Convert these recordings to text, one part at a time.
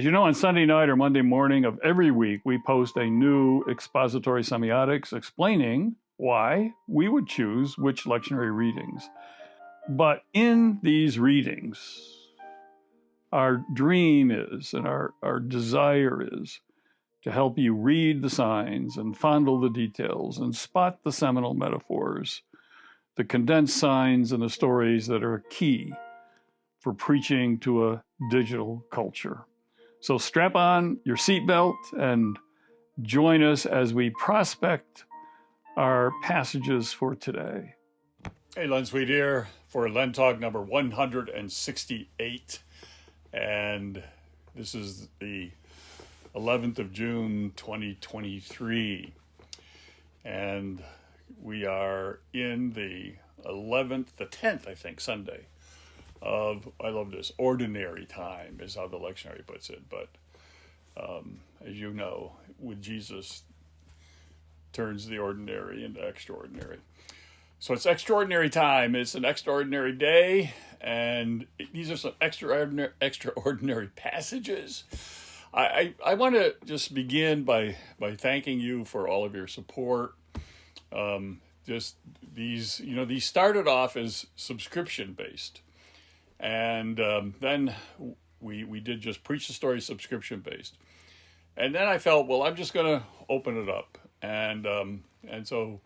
As you know, on Sunday night or Monday morning of every week, we post a new expository semiotics explaining why we would choose which lectionary readings. But in these readings, our dream is, and our desire is, to help you read the signs and fondle the details and spot the seminal metaphors, the condensed signs and the stories that are key for preaching to a digital culture. So strap on your seatbelt and join us as we prospect our passages for today. Hey, Len Sweet here for LenTalk number 168. And this is the 11th of June, 2023. And we are in the 10th, I think, Sunday of, I love this, ordinary time is how the lectionary puts it. But as you know, with Jesus, turns the ordinary into extraordinary. So it's extraordinary time. It's an extraordinary day, and these are some extraordinary passages. I want to just begin by thanking you for all of your support. Just these started off as subscription based. And then we did just Preach the Story subscription based. And then I felt, well, I'm just going to open it up. And so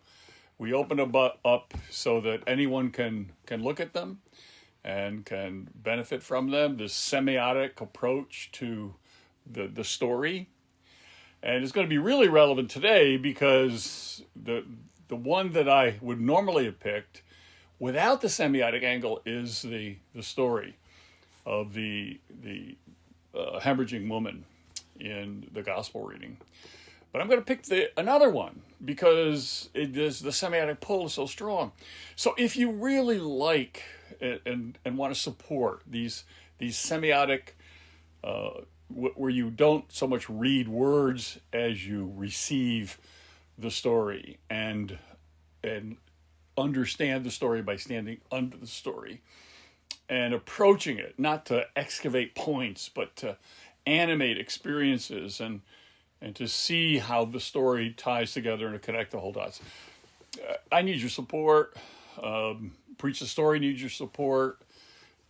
we open it up so that anyone can look at them and can benefit from them, this semiotic approach to the story. And it's going to be really relevant today because the one that I would normally have picked without the semiotic angle is the story of the hemorrhaging woman in the gospel reading. But I'm going to pick another one because the semiotic pull is so strong. So if you really like and want to support these semiotic, where you don't so much read words as you receive the story and understand the story by standing under the story and approaching it, not to excavate points, but to animate experiences and to see how the story ties together and to connect the whole dots. I need your support. Preach the Story needs your support.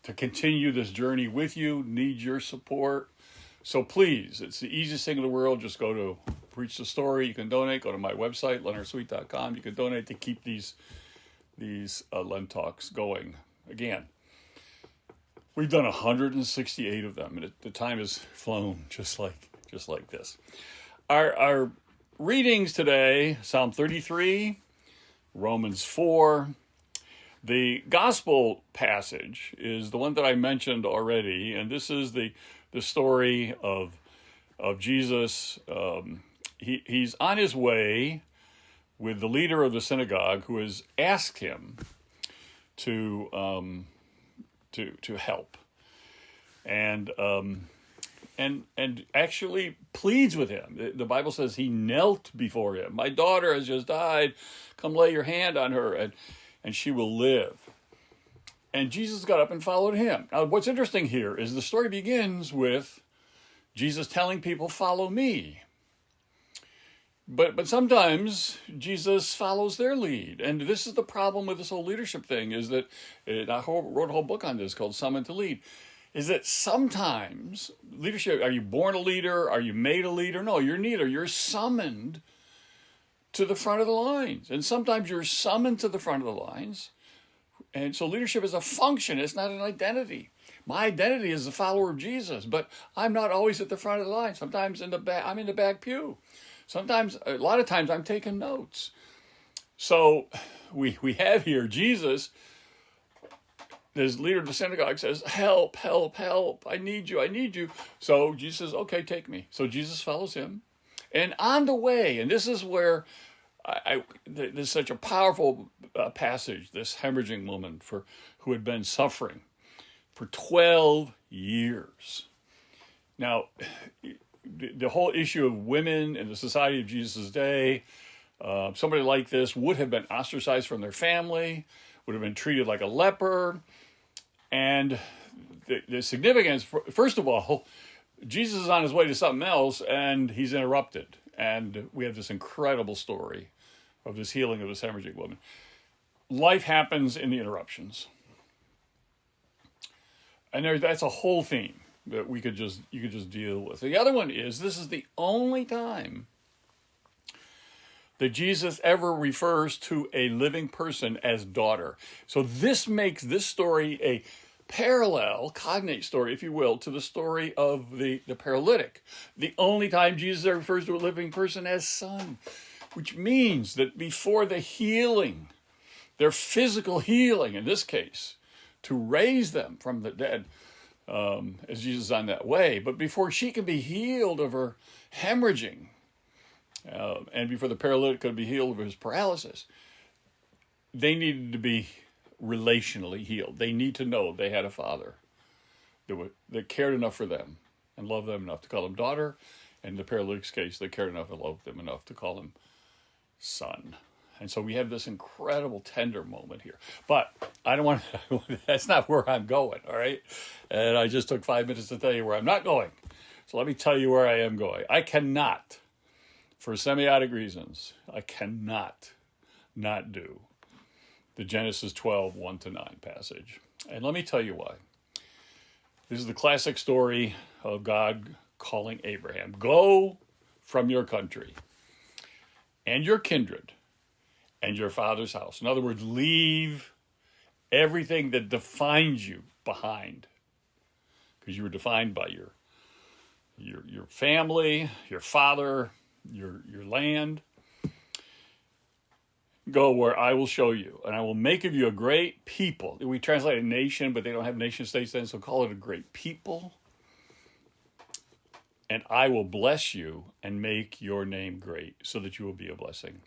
To continue this journey with you, need your support. So please, it's the easiest thing in the world. Just go to Preach the Story. You can donate. Go to my website, leonardsweet.com. You can donate to keep these LenTalks going. Again, we've done 168 of them, and the time has flown just like this. Our readings today: Psalm 33, Romans 4. The gospel passage is the one that I mentioned already, and this is the story of Jesus. He's on his way with the leader of the synagogue, who has asked him to help, and actually pleads with him. The Bible says he knelt before him. My daughter has just died. Come lay your hand on her, and she will live. And Jesus got up and followed him. Now, what's interesting here is the story begins with Jesus telling people, "Follow me." But sometimes Jesus follows their lead. And this is the problem with this whole leadership thing, is that I wrote a whole book on this called Summoned to Lead, is that sometimes leadership, are you born a leader? Are you made a leader? No, you're neither. You're summoned to the front of the lines. And sometimes you're summoned to the front of the lines. And so leadership is a function. It's not an identity. My identity is a follower of Jesus, but I'm not always at the front of the line. Sometimes I'm in the back pew. Sometimes, a lot of times, I'm taking notes. So we have here Jesus, this leader of the synagogue, says, "Help, help, help. I need you, I need you." So Jesus says, "Okay, take me." So Jesus follows him. And on the way, and this is where there's such a powerful passage, this hemorrhaging woman who had been suffering for 12 years. Now, the whole issue of women in the society of Jesus' day, somebody like this would have been ostracized from their family, would have been treated like a leper. And the significance, first of all, Jesus is on his way to something else, and he's interrupted. And we have this incredible story of this healing of this hemorrhagic woman. Life happens in the interruptions. And that's a whole theme that you could just deal with. The other one is, this is the only time that Jesus ever refers to a living person as daughter. So this makes this story a parallel, cognate story, if you will, to the story of the paralytic. The only time Jesus ever refers to a living person as son, which means that before the healing, their physical healing in this case, to raise them from the dead, as Jesus is on that way, but before she can be healed of her hemorrhaging, and before the paralytic could be healed of his paralysis, they needed to be relationally healed. They need to know they had a father that cared enough for them and loved them enough to call him daughter. And in the paralytic's case, they cared enough and loved them enough to call him son. And so we have this incredible tender moment here. But I don't want to, that's not where I'm going, all right? And I just took 5 minutes to tell you where I'm not going. So let me tell you where I am going. I cannot, for semiotic reasons, I cannot not do the Genesis 12, 1-9 passage. And let me tell you why. This is the classic story of God calling Abraham, go from your country and your kindred and your father's house. In other words, leave everything that defines you behind, because you were defined by your family, your father, your land. Go where I will show you, and I will make of you a great people. We translate a nation, but they don't have nation states then, so call it a great people. And I will bless you and make your name great, so that you will be a blessing.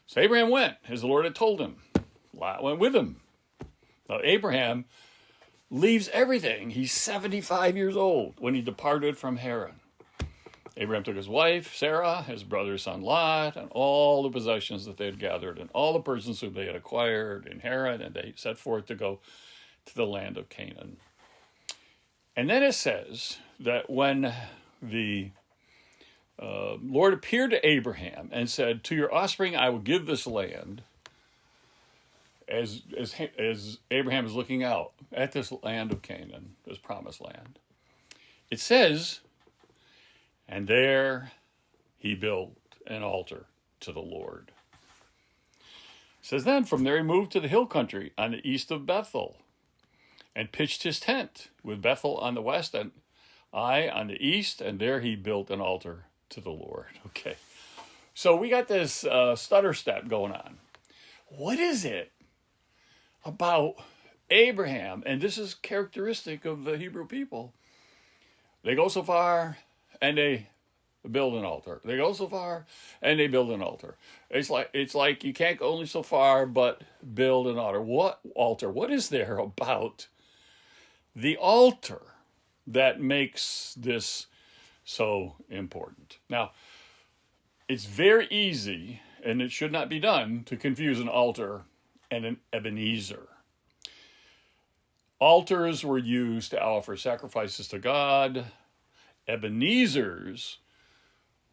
So Abraham went, as the Lord had told him. Lot went with him. Now Abraham leaves everything. He's 75 years old when he departed from Haran. Abraham took his wife, Sarah, his brother's son Lot, and all the possessions that they had gathered, and all the persons whom they had acquired in Haran, and they set forth to go to the land of Canaan. And then it says that when the Lord appeared to Abraham and said, to your offspring I will give this land, as Abraham is looking out at this land of Canaan, this promised land, it says, and there he built an altar to the Lord. It says then, from there he moved to the hill country on the east of Bethel, and pitched his tent with Bethel on the west and Ai on the east, and there he built an altar to the Lord. Okay, so we got this stutter step going on. What is it about Abraham? And this is characteristic of the Hebrew people. They go so far and they build an altar. They go so far and they build an altar. It's like you can't go only so far, but build an altar. What altar? What is there about the altar that makes this so important? Now, it's very easy, and it should not be done, to confuse an altar and an ebenezer. Altars were used to offer sacrifices to God. Ebenezers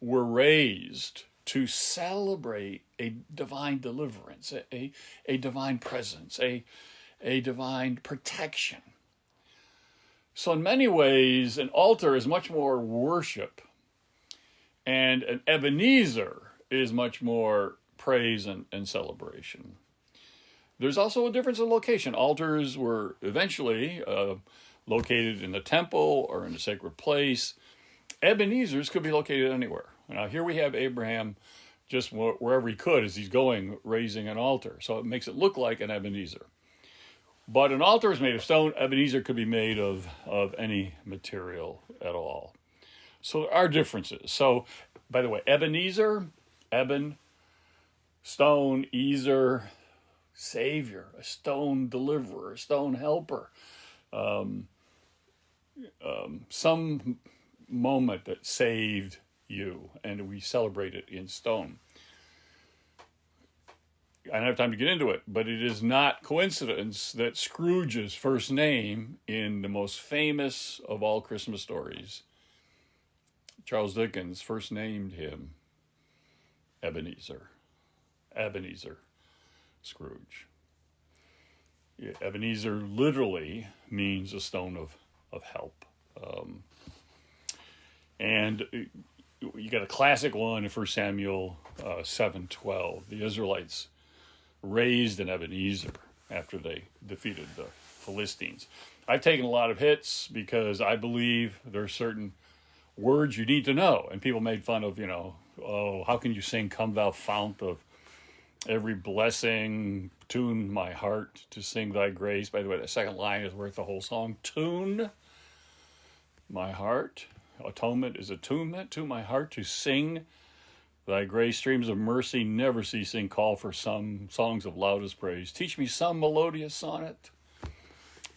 were raised to celebrate a divine deliverance, a divine presence, a divine protection. So in many ways, an altar is much more worship, and an ebenezer is much more praise and celebration. There's also a difference in location. Altars were eventually located in the temple or in a sacred place. Ebenezers could be located anywhere. Now here we have Abraham just wherever he could as he's going, raising an altar. So it makes it look like an Ebenezer. But an altar is made of stone. Ebenezer could be made of any material at all. So there are differences. So, by the way, Ebenezer, Eben, stone, ezer, savior, a stone deliverer, a stone helper. Some moment that saved you, and we celebrate it in stone. I don't have time to get into it, but it is not coincidence that Scrooge's first name in the most famous of all Christmas stories, Charles Dickens first named him Ebenezer Scrooge. Yeah, Ebenezer literally means a stone of help. And you got a classic one in 1 Samuel 7:12. The Israelites raised an Ebenezer after they defeated the Philistines. I've taken a lot of hits because I believe there are certain words you need to know. And people made fun of, oh, how can you sing, "Come thou fount of every blessing, tune my heart to sing thy grace." By the way, the second line is worth the whole song. Tune my heart. Atonement is attunement to my heart to sing thy grace. Streams of mercy never ceasing, call for some songs of loudest praise. Teach me some melodious sonnet,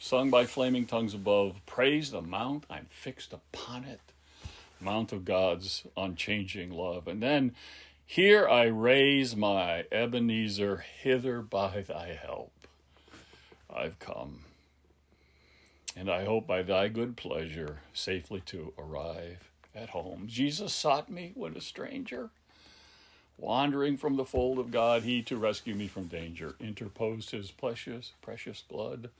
sung by flaming tongues above. Praise the mount, I'm fixed upon it, mount of God's unchanging love. And then, here I raise my Ebenezer, hither by thy help I've come. And I hope by thy good pleasure safely to arrive at home. Jesus sought me when a stranger, wandering from the fold of God, he to rescue me from danger interposed his precious blood.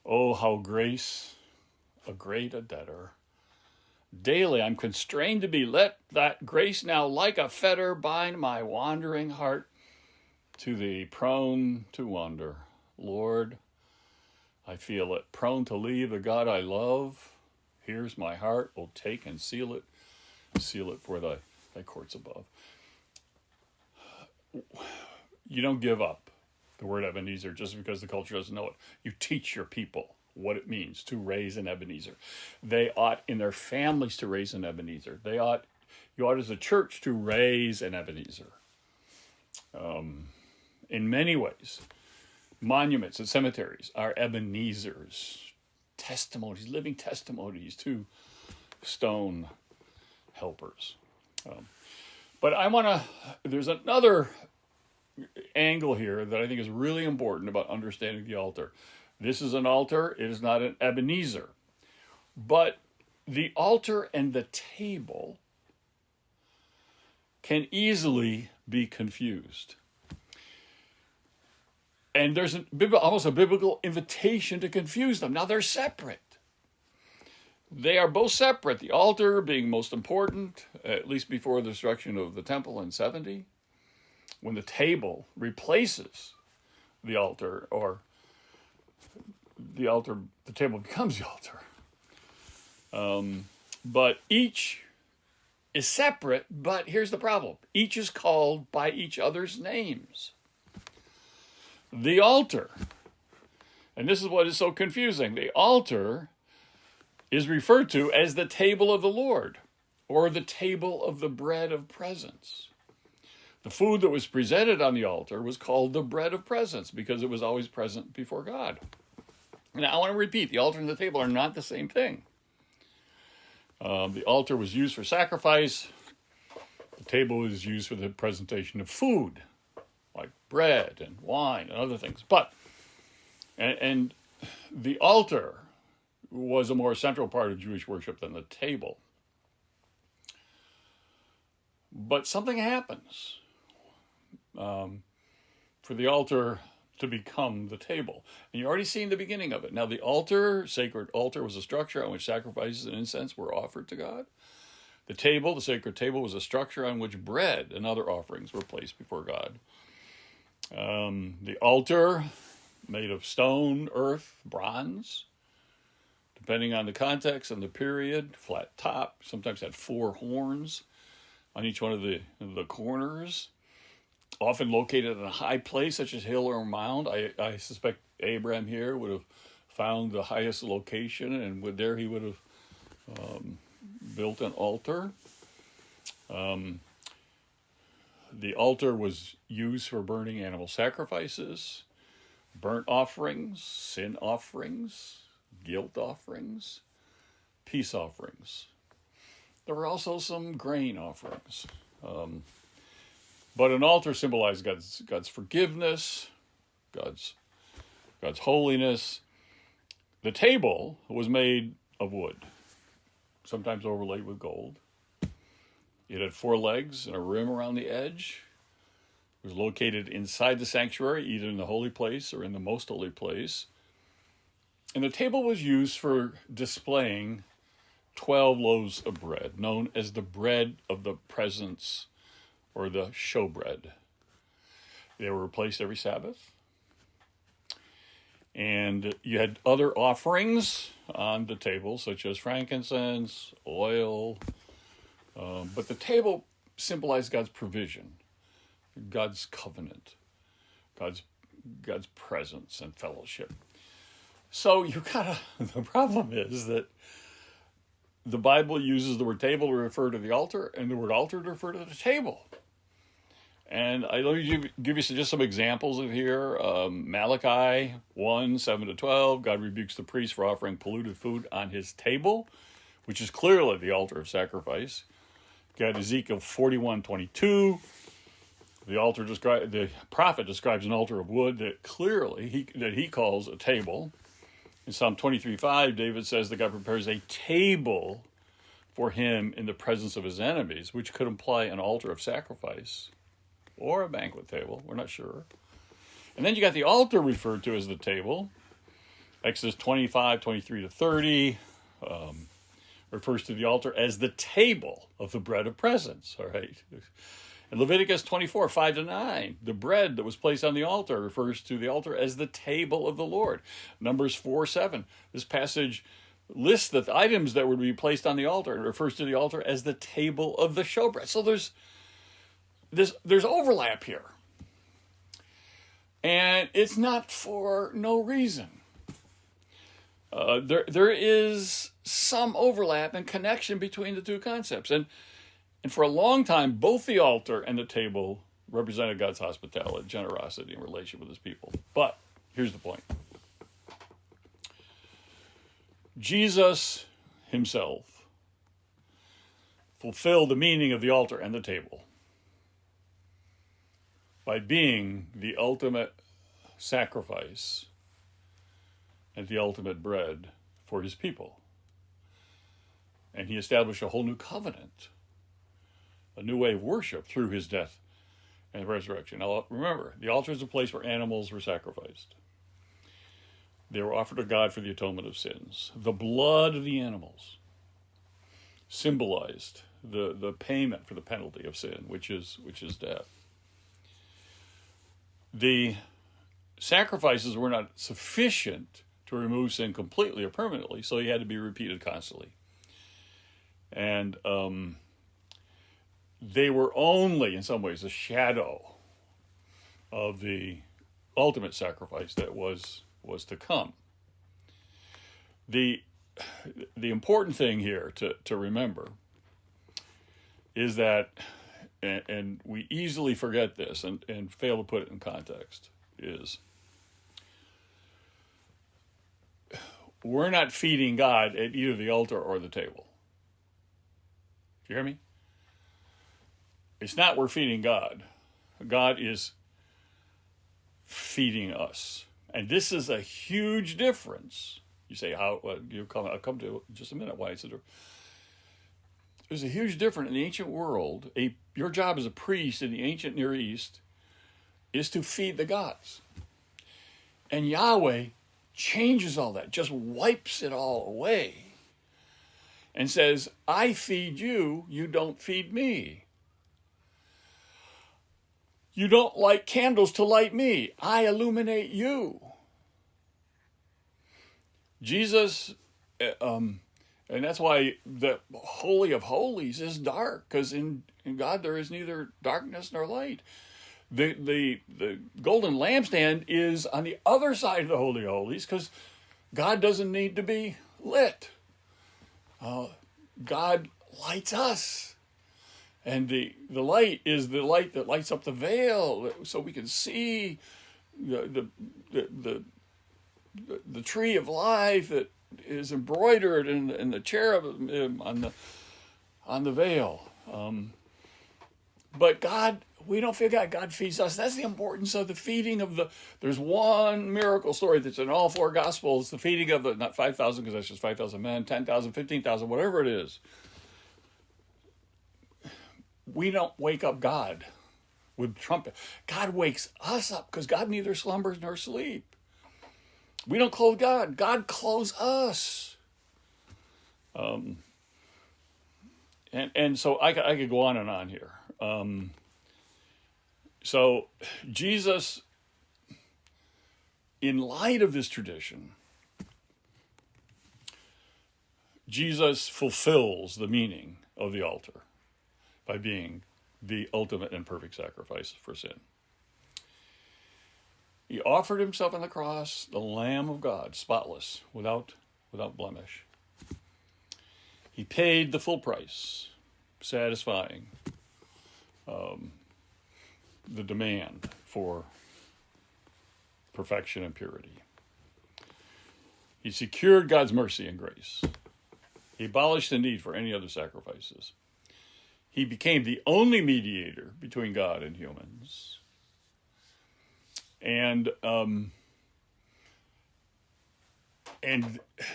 Oh, how grace, a great a debtor. Daily I'm constrained to be. Let that grace now like a fetter bind my wandering heart to thee, prone to wander. Lord, I feel it, prone to leave the God I love. Here's my heart, oh, take and seal it for thy courts above. You don't give up the word Ebenezer just because the culture doesn't know it. You teach your people what it means to raise an Ebenezer. They ought in their families to raise an Ebenezer. You ought as a church to raise an Ebenezer. In many ways, monuments and cemeteries are Ebenezers, testimonies, living testimonies to stone helpers. But there's another angle here that I think is really important about understanding the altar. This is an altar, it is not an Ebenezer. But the altar and the table can easily be confused. And there's almost a biblical invitation to confuse them. Now they're separate. They are both separate. The altar being most important, at least before the destruction of the temple in 70, when the table replaces the altar, or the table becomes the altar. But each is separate, but here's the problem. Each is called by each other's names. The altar, and this is what is so confusing, the altar is referred to as the table of the Lord, or the table of the bread of presence. The food that was presented on the altar was called the bread of presence because it was always present before God. Now, I want to repeat, the altar and the table are not the same thing. The altar was used for sacrifice. The table was used for the presentation of food, like bread and wine and other things. And the altar was a more central part of Jewish worship than the table. But something happens for the altar to become the table. And you've already seen the beginning of it. Now, the sacred altar, was a structure on which sacrifices and incense were offered to God. The table, the sacred table, was a structure on which bread and other offerings were placed before God. The altar, made of stone, earth, bronze, depending on the context and the period, flat top, sometimes had 4 horns on each one of the corners, often located in a high place such as hill or mound. I suspect Abraham here would have found the highest location, and there he would have built an altar. The altar was used for burning animal sacrifices, burnt offerings, sin offerings, guilt offerings, peace offerings. There were also some grain offerings. But an altar symbolized God's forgiveness, God's holiness. The table was made of wood, sometimes overlaid with gold. It had 4 legs and a rim around the edge. It was located inside the sanctuary, either in the holy place or in the most holy place. And the table was used for displaying 12 loaves of bread, known as the bread of the presence, or the showbread. They were replaced every Sabbath. And you had other offerings on the table, such as frankincense, oil. But the table symbolized God's provision, God's covenant, God's presence and fellowship. So the problem is that the Bible uses the word table to refer to the altar and the word altar to refer to the table. And let me give you just some examples of here. Malachi 1, 7-12, God rebukes the priest for offering polluted food on his table, which is clearly the altar of sacrifice. Got Ezekiel 41:22. The prophet describes an altar of wood that clearly he calls a table. In Psalm 23:5, David says that God prepares a table for him in the presence of his enemies, which could imply an altar of sacrifice or a banquet table. We're not sure. And then you got the altar referred to as the table. Exodus 25:23-30 refers to the altar as the table of the bread of presence. All right. In Leviticus 24:5-9, the bread that was placed on the altar refers to the altar as the table of the Lord. Numbers 4:7, this passage lists the items that were to be placed on the altar and refers to the altar as the table of the showbread. So there's overlap here. And it's not for no reason. There is some overlap and connection between the two concepts. And for a long time, both the altar and the table represented God's hospitality, generosity, and relation with his people. But here's the point. Jesus himself fulfilled the meaning of the altar and the table by being the ultimate sacrifice and the ultimate bread for his people. And he established a whole new covenant, a new way of worship through his death and resurrection. Now remember, the altar is a place where animals were sacrificed. They were offered to God for the atonement of sins. The blood of the animals symbolized the payment for the penalty of sin, which is death. The sacrifices were not sufficient to remove sin completely or permanently, so he had to be repeated constantly. And they were only, in some ways, a shadow of the ultimate sacrifice that was to come. The important thing here to remember is that, and we easily forget this and fail to put it in context, is we're not feeding God at either the altar or the table. Do you hear me? It's not we're feeding God. God is feeding us. And this is a huge difference. You say, how? I'll come to it in just a minute why it's a difference. There's a huge difference in the ancient world. Your job as a priest in the ancient Near East is to feed the gods. And Yahweh changes all that, just wipes it all away and says, I feed you, you don't feed me. You don't light candles to light me. I illuminate you. Jesus, and that's why the Holy of Holies is dark, because in God there is neither darkness nor light. The golden lampstand is on the other side of the Holy of Holies, because God doesn't need to be lit. God lights us. And the light is the light that lights up the veil, so we can see the tree of life that is embroidered in the cherubim on the veil. But God we don't feed God. God feeds us. That's the importance of the feeding of the. There's one miracle story that's in all four Gospels. The feeding of the, not 5,000, because that's just 5,000 men, 10,000, 15,000, whatever it is. We don't wake up God with trumpet. God wakes us up because God neither slumbers nor sleep. We don't clothe God. God clothes us. And so I could go on and on here. So Jesus, in light of this tradition, Jesus fulfills the meaning of the altar by being the ultimate and perfect sacrifice for sin. He offered himself on the cross, the Lamb of God, spotless, without blemish. He paid the full price, satisfying the demand for perfection and purity. He secured God's mercy and grace. He abolished the need for any other sacrifices. He became the only mediator between God and humans. And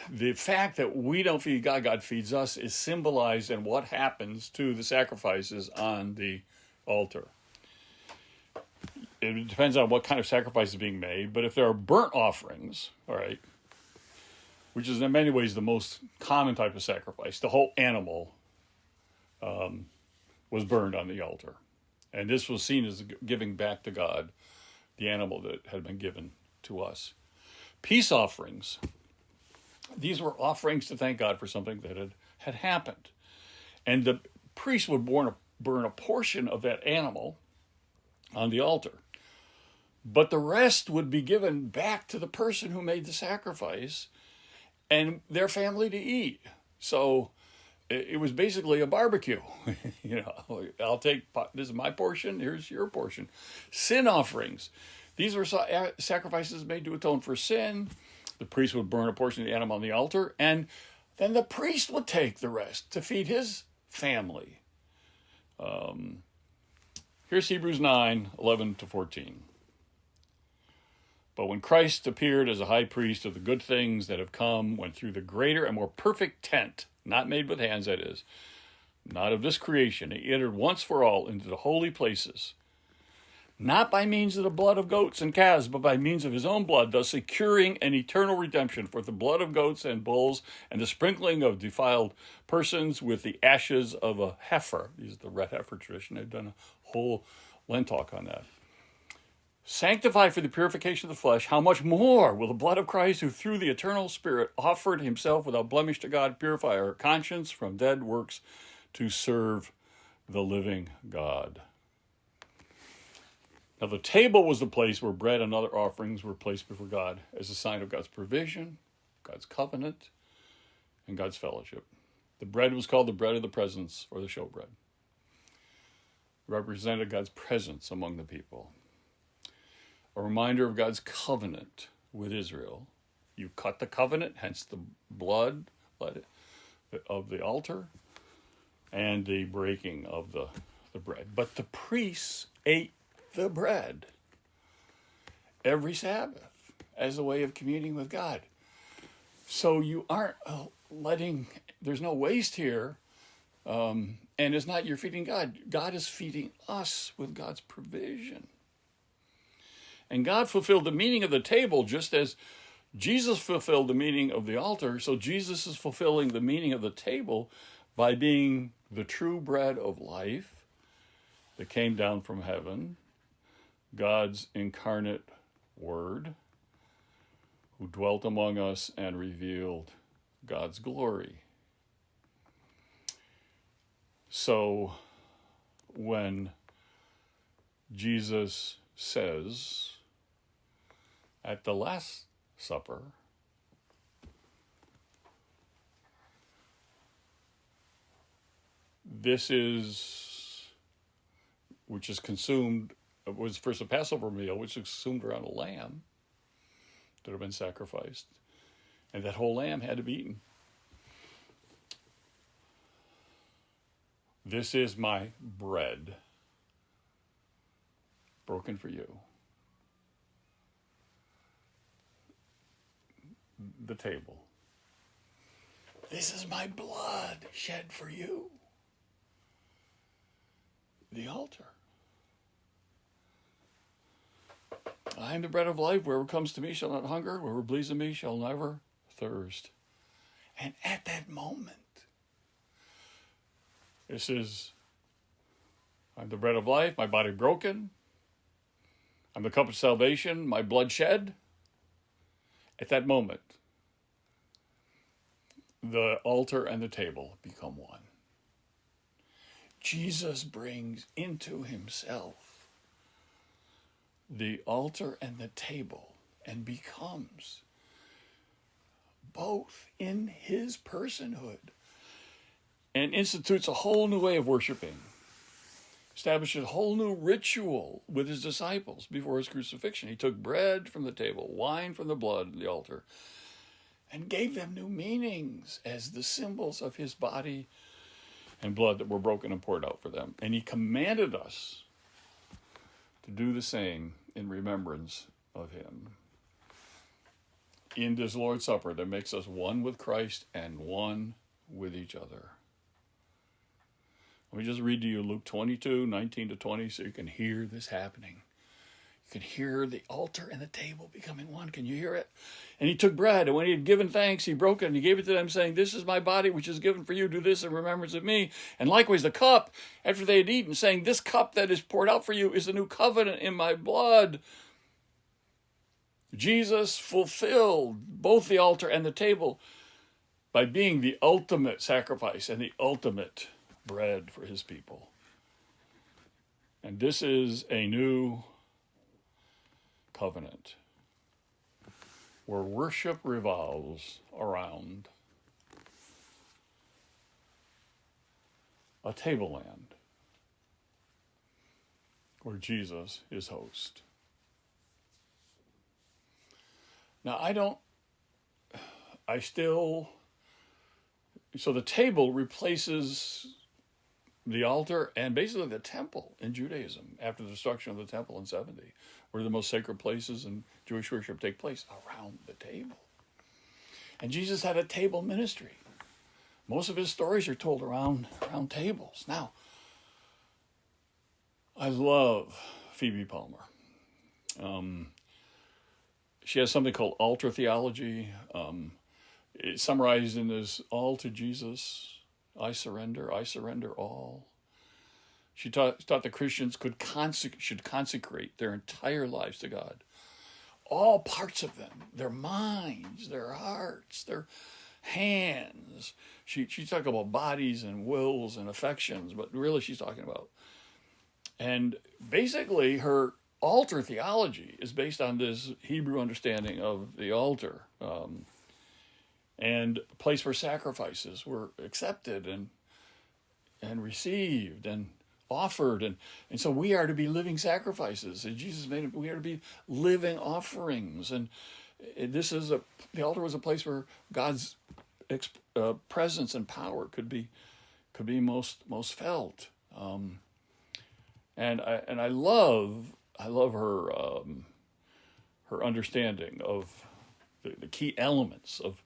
the fact that we don't feed God, God feeds us, is symbolized in what happens to the sacrifices on the altar. It depends on what kind of sacrifice is being made, but if there are burnt offerings, all right, which is in many ways the most common type of sacrifice, the whole animal was burned on the altar. And this was seen as giving back to God the animal that had been given to us. Peace offerings, these were offerings to thank God for something that had happened. And the priest would burn a portion of that animal on the altar. But the rest would be given back to the person who made the sacrifice and their family to eat. So it was basically a barbecue. I'll take, this is my portion, here's your portion. Sin offerings. These were sacrifices made to atone for sin. The priest would burn a portion of the animal on the altar, and then the priest would take the rest to feed his family. Here's Hebrews 9:11-14. But when Christ appeared as a high priest of the good things that have come, went through the greater and more perfect tent, not made with hands, that is, not of this creation, he entered once for all into the holy places, not by means of the blood of goats and calves, but by means of his own blood, thus securing an eternal redemption. For the blood of goats and bulls and the sprinkling of defiled persons with the ashes of a heifer. This is the red heifer tradition. They've done a whole LenTalk on that. Sanctify for the purification of the flesh, how much more will the blood of Christ, who through the eternal Spirit offered himself without blemish to God, purify our conscience from dead works to serve the living God. Now the table was the place where bread and other offerings were placed before God as a sign of God's provision, God's covenant, and God's fellowship. The bread was called the bread of the presence, or the showbread. It represented God's presence among the people. A reminder of God's covenant with Israel. You cut the covenant, hence the blood of the altar and the breaking of the bread. But the priests ate the bread every Sabbath as a way of communing with God. So you aren't there's no waste here, and it's not you're feeding God. God is feeding us with God's provision. And God fulfilled the meaning of the table just as Jesus fulfilled the meaning of the altar. So Jesus is fulfilling the meaning of the table by being the true bread of life that came down from heaven, God's incarnate word, who dwelt among us and revealed God's glory. So when Jesus says at the Last Supper, this is, which is consumed, was first a Passover meal, which is consumed around a lamb that had been sacrificed. And that whole lamb had to be eaten. This is my bread broken for you. The table. This is my blood shed for you. The altar. I am the bread of life. Whoever comes to me shall not hunger. Whoever believes in me shall never thirst. And at that moment, this is, I'm the bread of life, my body broken. I'm the cup of salvation, my blood shed. At that moment, the altar and the table become one. Jesus brings into himself the altar and the table and becomes both in his personhood and institutes a whole new way of worshiping, establishes a whole new ritual with his disciples before his crucifixion. He took bread from the table, wine from the blood of the altar, and gave them new meanings as the symbols of his body and blood that were broken and poured out for them. And he commanded us to do the same in remembrance of him. In this Lord's Supper that makes us one with Christ and one with each other. Let me just read to you Luke 22, 19 to 20, so you can hear this happening. You can hear the altar and the table becoming one. Can you hear it? And he took bread, and when he had given thanks, he broke it, and he gave it to them, saying, "This is my body, which is given for you. Do this in remembrance of me." And likewise the cup, after they had eaten, saying, "This cup that is poured out for you is the new covenant in my blood." Jesus fulfilled both the altar and the table by being the ultimate sacrifice and the ultimate bread for his people. And this is a new covenant where worship revolves around a tableland where Jesus is host. Now, so the table replaces the altar and basically the temple in Judaism after the destruction of the temple in 70, where the most sacred places in Jewish worship take place around the table. And Jesus had a table ministry. Most of his stories are told around tables. Now, I love Phoebe Palmer. She has something called altar theology. It's summarized in this, all to Jesus, I surrender all. She taught that Christians should consecrate their entire lives to God. All parts of them, their minds, their hearts, their hands. She talked about bodies and wills and affections, but really she's talking about. And basically her altar theology is based on this Hebrew understanding of the altar, and a place where sacrifices were accepted and received and offered, and so we are to be living sacrifices. And Jesus made it. We are to be living offerings, and the altar was a place where God's presence and power could be most felt. And I love her understanding of the key elements of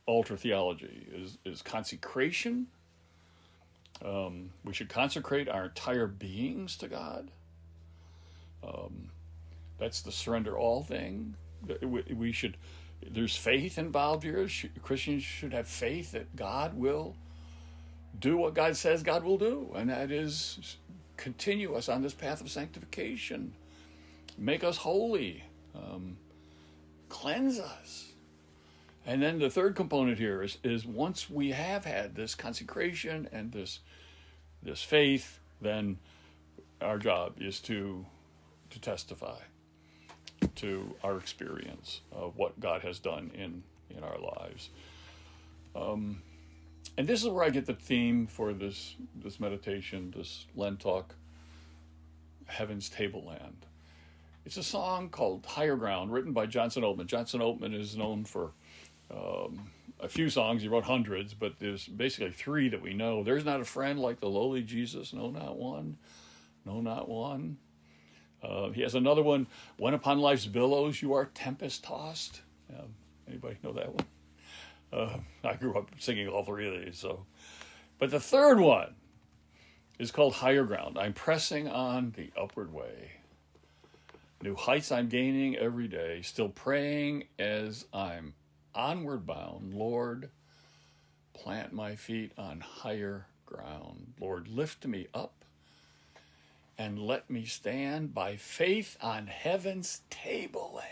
altar theology is consecration. We should consecrate our entire beings to God. That's the surrender all thing. We should. There's faith involved here. Christians should have faith that God will do what God says God will do, and that is continue us on this path of sanctification, make us holy, cleanse us. And then the third component here is once we have had this consecration and this faith, then our job is to testify to our experience of what God has done in our lives. And this is where I get the theme for this meditation, this LenTalk, Heaven's Tableland. It's a song called Higher Ground, written by Johnson Oatman. Johnson Oatman is known for a few songs. He wrote hundreds, but there's basically three that we know. There's not a friend like the lowly Jesus, no, not one. No, not one. He has another one, when upon life's billows you are tempest tossed. Anybody know that one? I grew up singing all three of these. But the third one is called Higher Ground. I'm pressing on the upward way. New heights I'm gaining every day, still praying as I'm onward bound. Lord, plant my feet on higher ground. Lord, lift me up and let me stand by faith on heaven's tableland,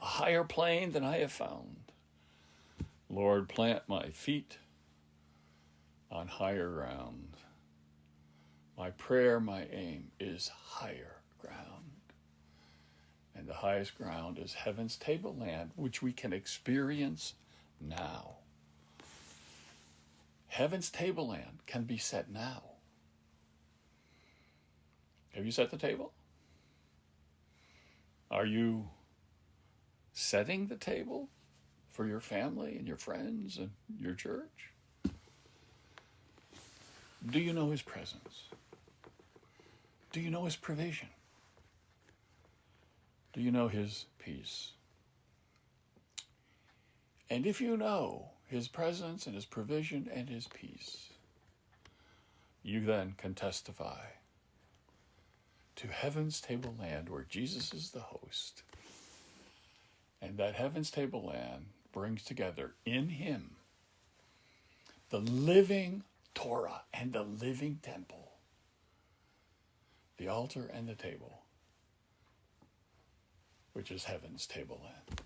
a higher plane than I have found. Lord, plant my feet on higher ground. My prayer, my aim is higher ground. And the highest ground is heaven's tableland, which we can experience now. Heaven's tableland can be set now. Have you set the table? Are you setting the table for your family and your friends and your church? Do you know his presence? Do you know his provision? Do you know his peace? And if you know his presence and his provision and his peace, you then can testify to heaven's tableland where Jesus is the host. And that heaven's tableland brings together in him the living Torah and the living temple, the altar and the table, which is heaven's tableland.